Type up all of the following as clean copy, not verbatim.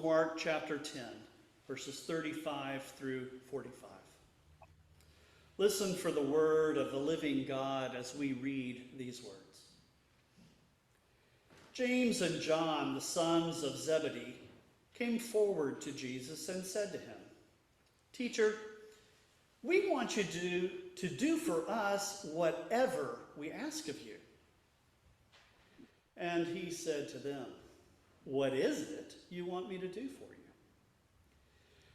of Mark chapter 10, verses 35 through 45. Listen for the word of the living God as we read these words. James and John, the sons of Zebedee, came forward to Jesus and said to him, "Teacher, we want you to do for us whatever we ask of you." And he said to them, "What is it you want me to do for you?"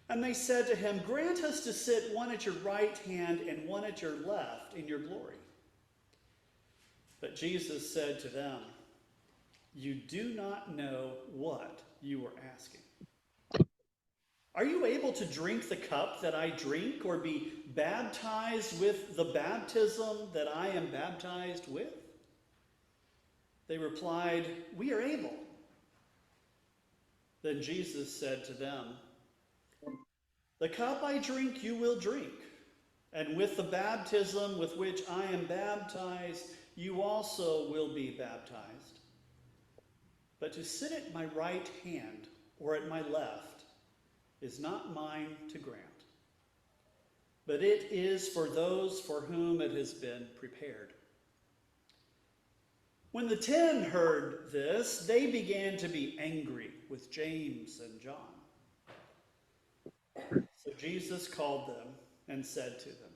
And they said to him, "Grant us to sit one at your right hand and one at your left in your glory." But Jesus said to them, "You do not know what you are asking. Are you able to drink the cup that I drink, or be baptized with the baptism that I am baptized with?" They replied, "We are able." Then Jesus said to them, "The cup I drink you will drink, and with the baptism with which I am baptized you also will be baptized. But to sit at my right hand or at my left is not mine to grant, but it is for those for whom it has been prepared." When the 10 heard this, they began to be angry with James and John. So Jesus called them and said to them,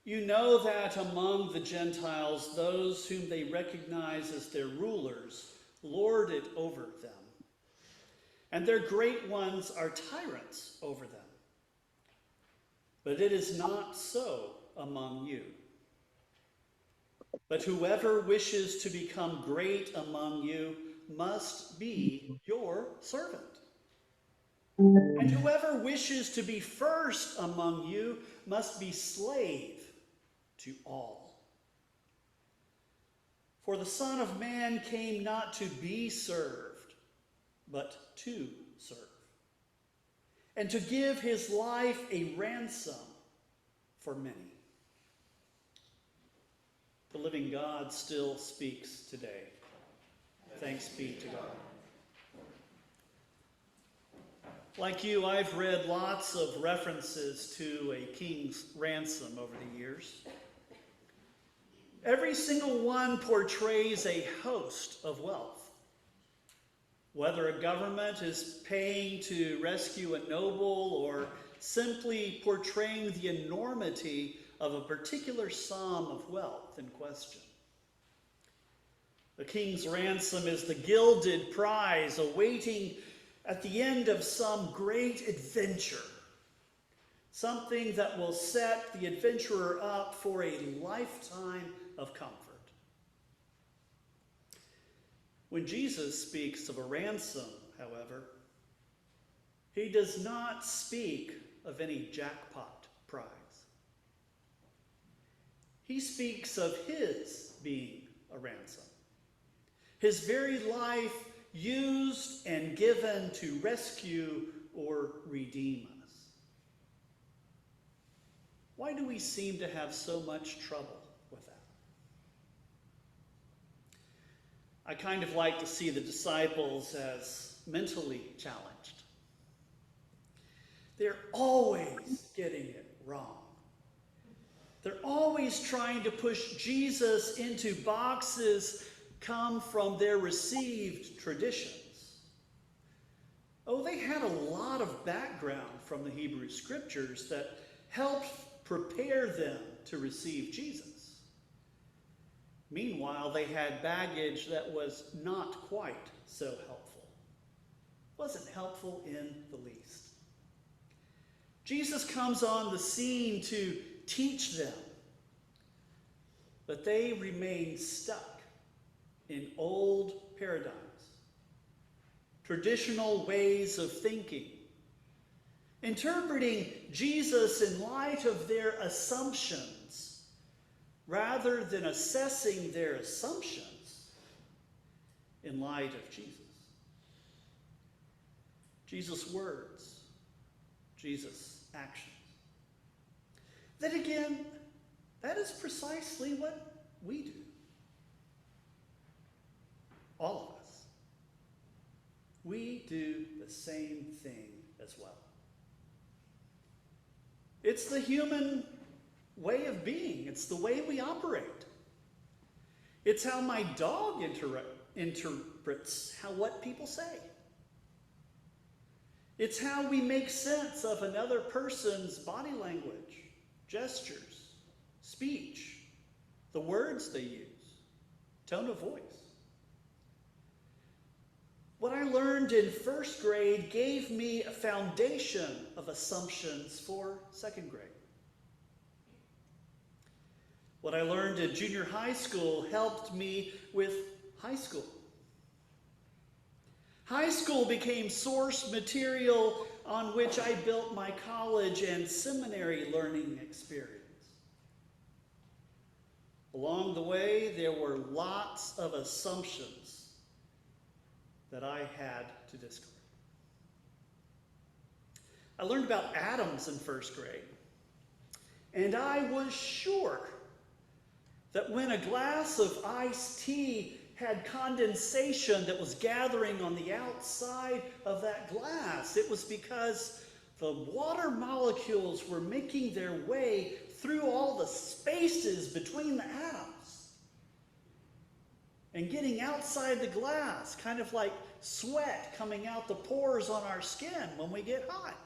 "You know that among the Gentiles, those whom they recognize as their rulers lord it over them, and their great ones are tyrants over them. But it is not so among you. But whoever wishes to become great among you must be your servant. And whoever wishes to be first among you must be slave to all. For the Son of Man came not to be served, but to serve, and to give his life a ransom for many." The living God still speaks today. Thanks be to God. Like you, I've read lots of references to a king's ransom over the years. Every single one portrays a host of wealth. Whether a government is paying to rescue a noble or simply portraying the enormity of a particular sum of wealth in question. The king's ransom is the gilded prize awaiting at the end of some great adventure, something that will set the adventurer up for a lifetime of comfort. When Jesus speaks of a ransom, however, he does not speak of any jackpot prize. He speaks of his being a ransom, his very life used and given to rescue or redeem us. Why do we seem to have so much trouble with that? I kind of like to see the disciples as mentally challenged. They're always getting it wrong. They're always trying to push Jesus into boxes come from their received traditions. Oh, they had a lot of background from the Hebrew Scriptures that helped prepare them to receive Jesus. Meanwhile, they had baggage that was not quite so helpful. It wasn't helpful in the least. Jesus comes on the scene to teach them, but they remain stuck in old paradigms, traditional ways of thinking, interpreting Jesus in light of their assumptions rather than assessing their assumptions in light of Jesus. Jesus' words, Jesus' actions. Then again, that is precisely what we do. All of us. we do the same thing as well. It's the human way of being. It's the way we operate. It's how my dog interprets what people say. It's how we make sense of another person's body language, gestures, speech, the words they use, tone of voice. What I learned in first grade gave me a foundation of assumptions for second grade. What I learned in junior high school helped me with high school. High school became source material on which I built my college and seminary learning experience. Along the way, there were lots of assumptions that I had to discard. I learned about atoms in first grade, and I was sure that when a glass of iced tea had condensation that was gathering on the outside of that glass, it was because the water molecules were making their way through all the spaces between the atoms and getting outside the glass, kind of like sweat coming out the pores on our skin when we get hot.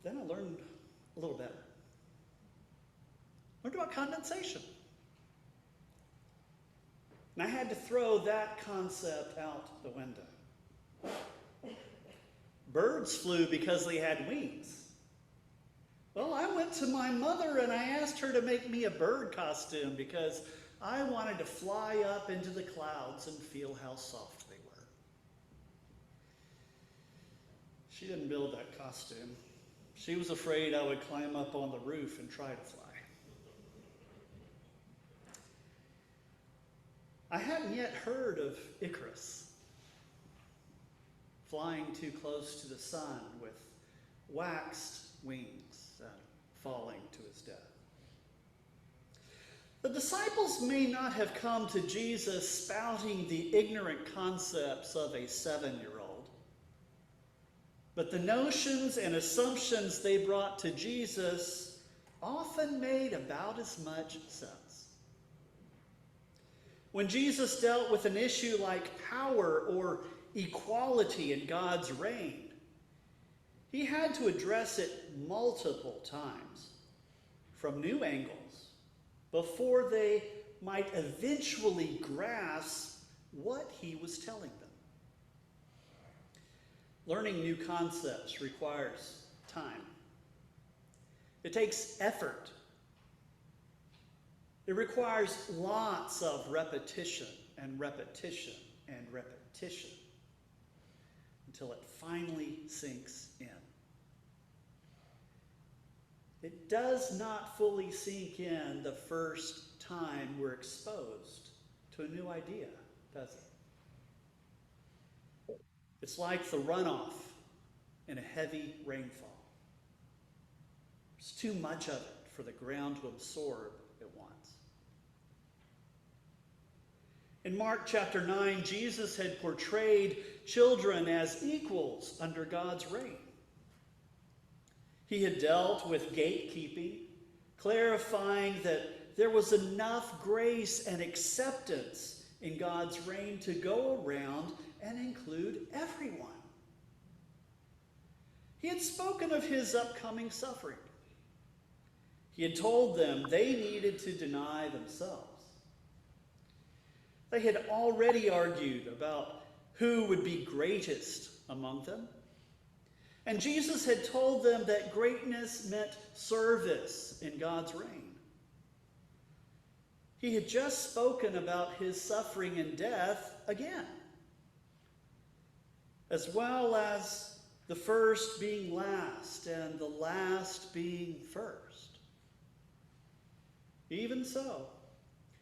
Then I learned a little better. Learned about condensation. And I had to throw that concept out the window. Birds flew because they had wings. Well, I went to my mother and I asked her to make me a bird costume because I wanted to fly up into the clouds and feel how soft they were. She didn't build that costume. She was afraid I would climb up on the roof and try to fly. I hadn't yet heard of Icarus, flying too close to the sun with waxed wings and falling to his death. The disciples may not have come to Jesus spouting the ignorant concepts of a 7-year-old, but the notions and assumptions they brought to Jesus often made about as much sense. When Jesus dealt with an issue like power or equality in God's reign, he had to address it multiple times from new angles before they might eventually grasp what he was telling them. Learning new concepts requires time. It takes effort. It requires lots of repetition and repetition and repetition until it finally sinks in. It does not fully sink in the first time we're exposed to a new idea, does it? It's like the runoff in a heavy rainfall. There's too much of it for the ground to absorb at once. In Mark chapter 9, Jesus had portrayed children as equals under God's reign. He had dealt with gatekeeping, clarifying that there was enough grace and acceptance in God's reign to go around and include everyone. He had spoken of his upcoming suffering. He had told them they needed to deny themselves. They had already argued about who would be greatest among them. And Jesus had told them that greatness meant service in God's reign. He had just spoken about his suffering and death again, as well as the first being last and the last being first. Even so,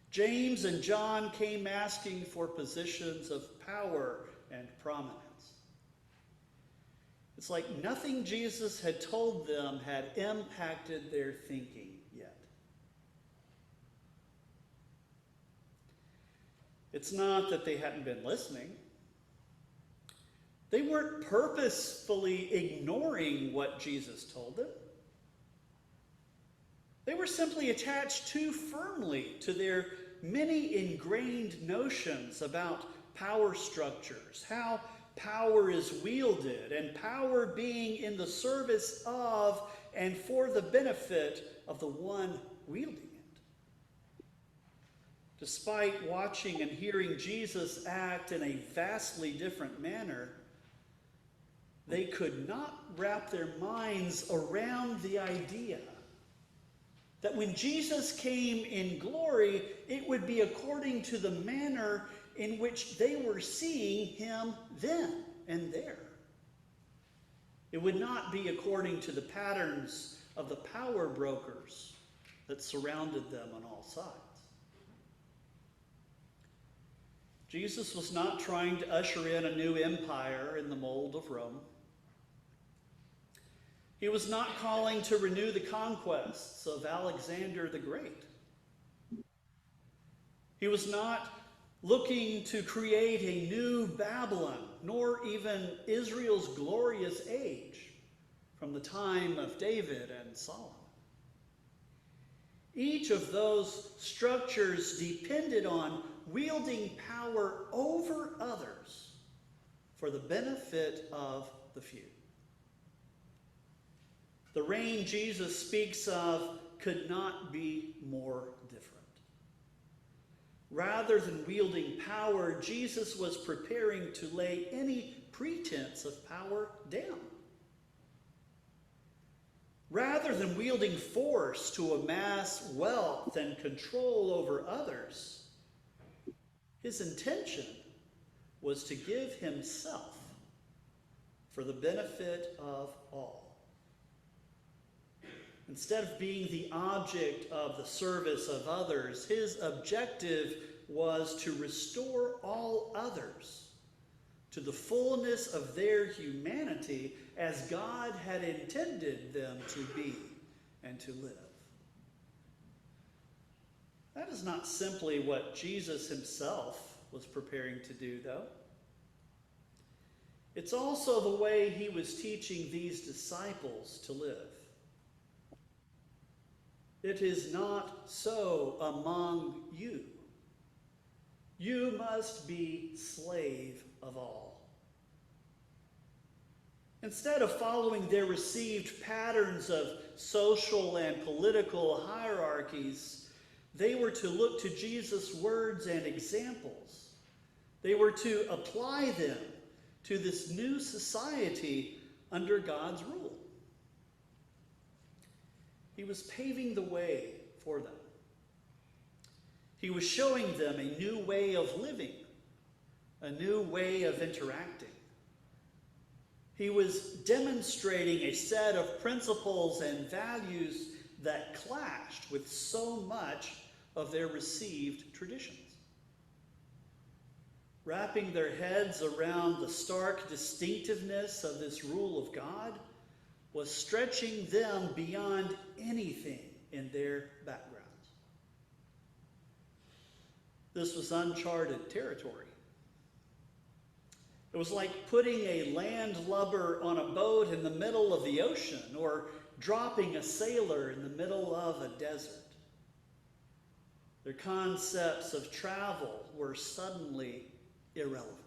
James and John came asking for positions of power and prominence. It's like nothing Jesus had told them had impacted their thinking yet. It's not that they hadn't been listening. They weren't purposefully ignoring what Jesus told them. They were simply attached too firmly to their many ingrained notions about power structures, how power is wielded, and power being in the service of and for the benefit of the one wielding it. Despite watching and hearing Jesus act in a vastly different manner, they could not wrap their minds around the idea that when Jesus came in glory, it would be according to the manner in which they were seeing him then and there. It would not be according to the patterns of the power brokers that surrounded them on all sides. Jesus was not trying to usher in a new empire in the mold of Rome. He was not calling to renew the conquests of Alexander the Great. He was not looking to create a new Babylon, nor even Israel's glorious age from the time of David and Solomon. Each of those structures depended on wielding power over others for the benefit of the few. The reign Jesus speaks of could not be more different. Rather than wielding power, Jesus was preparing to lay any pretense of power down. Rather than wielding force to amass wealth and control over others, his intention was to give himself for the benefit of all. Instead of being the object of the service of others, his objective was to restore all others to the fullness of their humanity as God had intended them to be and to live. That is not simply what Jesus himself was preparing to do, though. It's also the way he was teaching these disciples to live. It is not so among you. You must be slave of all. Instead of following their received patterns of social and political hierarchies, they were to look to Jesus' words and examples. They were to apply them to this new society under God's rule. He was paving the way for them. He was showing them a new way of living, a new way of interacting. He was demonstrating a set of principles and values that clashed with so much of their received traditions. Wrapping their heads around the stark distinctiveness of this rule of God was stretching them beyond anything in their backgrounds. This was uncharted territory. It was like putting a landlubber on a boat in the middle of the ocean or dropping a sailor in the middle of a desert. Their concepts of travel were suddenly irrelevant.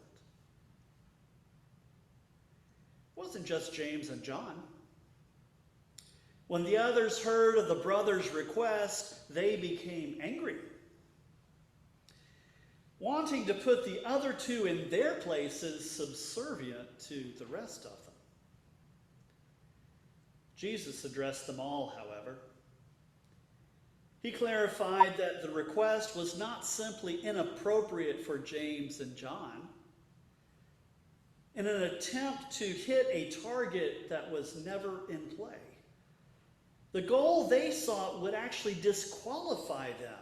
It wasn't just James and John. When the others heard of the brothers' request, they became angry, wanting to put the other two in their places subservient to the rest of them. Jesus addressed them all, however. He clarified that the request was not simply inappropriate for James and John. In an attempt to hit a target that was never in play, the goal they sought would actually disqualify them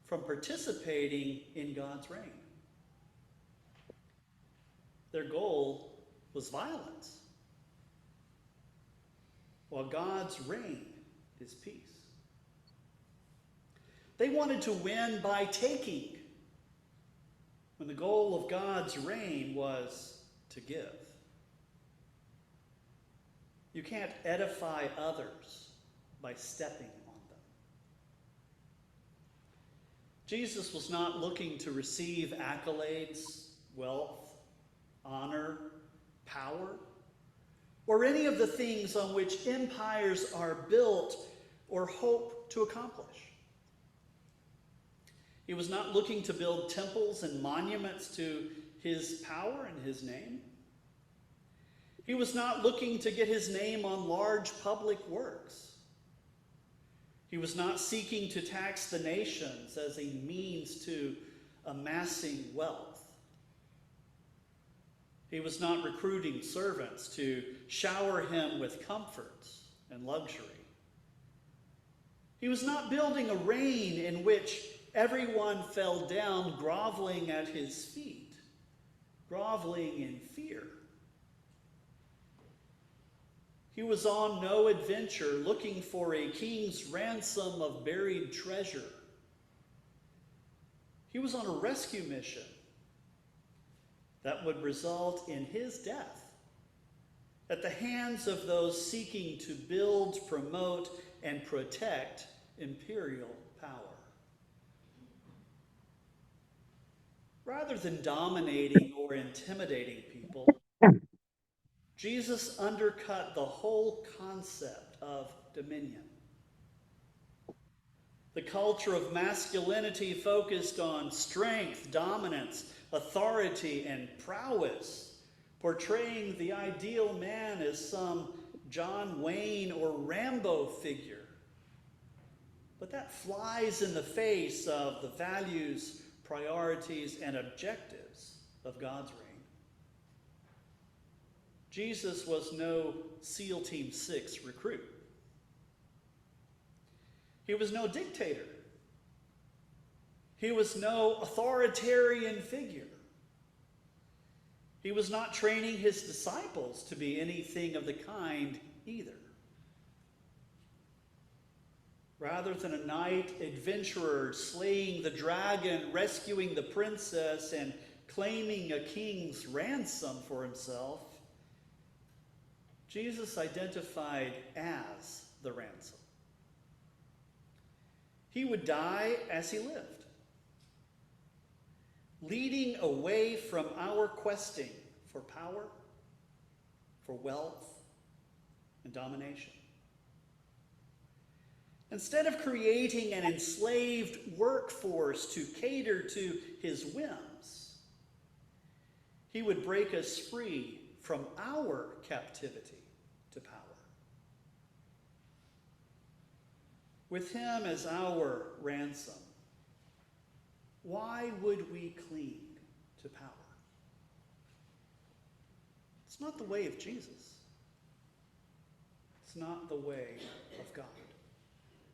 from participating in God's reign. Their goal was violence, while God's reign is peace. They wanted to win by taking, when the goal of God's reign was to give. You can't edify others by stepping on them. Jesus was not looking to receive accolades, wealth, honor, power, or any of the things on which empires are built or hope to accomplish. He was not looking to build temples and monuments to his power and his name. He was not looking to get his name on large public works. He was not seeking to tax the nations as a means to amassing wealth. He was not recruiting servants to shower him with comforts and luxury. He was not building a reign in which everyone fell down groveling at his feet, groveling in fear. He was on no adventure looking for a king's ransom of buried treasure. He was on a rescue mission that would result in his death at the hands of those seeking to build, promote, and protect imperial power. Rather than dominating or intimidating people, Jesus undercut the whole concept of dominion. The culture of masculinity focused on strength, dominance, authority, and prowess, portraying the ideal man as some John Wayne or Rambo figure. But that flies in the face of the values, priorities, and objectives of God's reign. Jesus was no SEAL Team 6 recruit. He was no dictator. He was no authoritarian figure. He was not training his disciples to be anything of the kind either. Rather than a knight adventurer slaying the dragon, rescuing the princess, and claiming a king's ransom for himself, Jesus identified as the ransom. He would die as he lived, leading away from our questing for power, for wealth, and domination. Instead of creating an enslaved workforce to cater to his whims, he would break us free from our captivity to power. With him as our ransom, why would we cling to power? It's not the way of Jesus. It's not the way of God.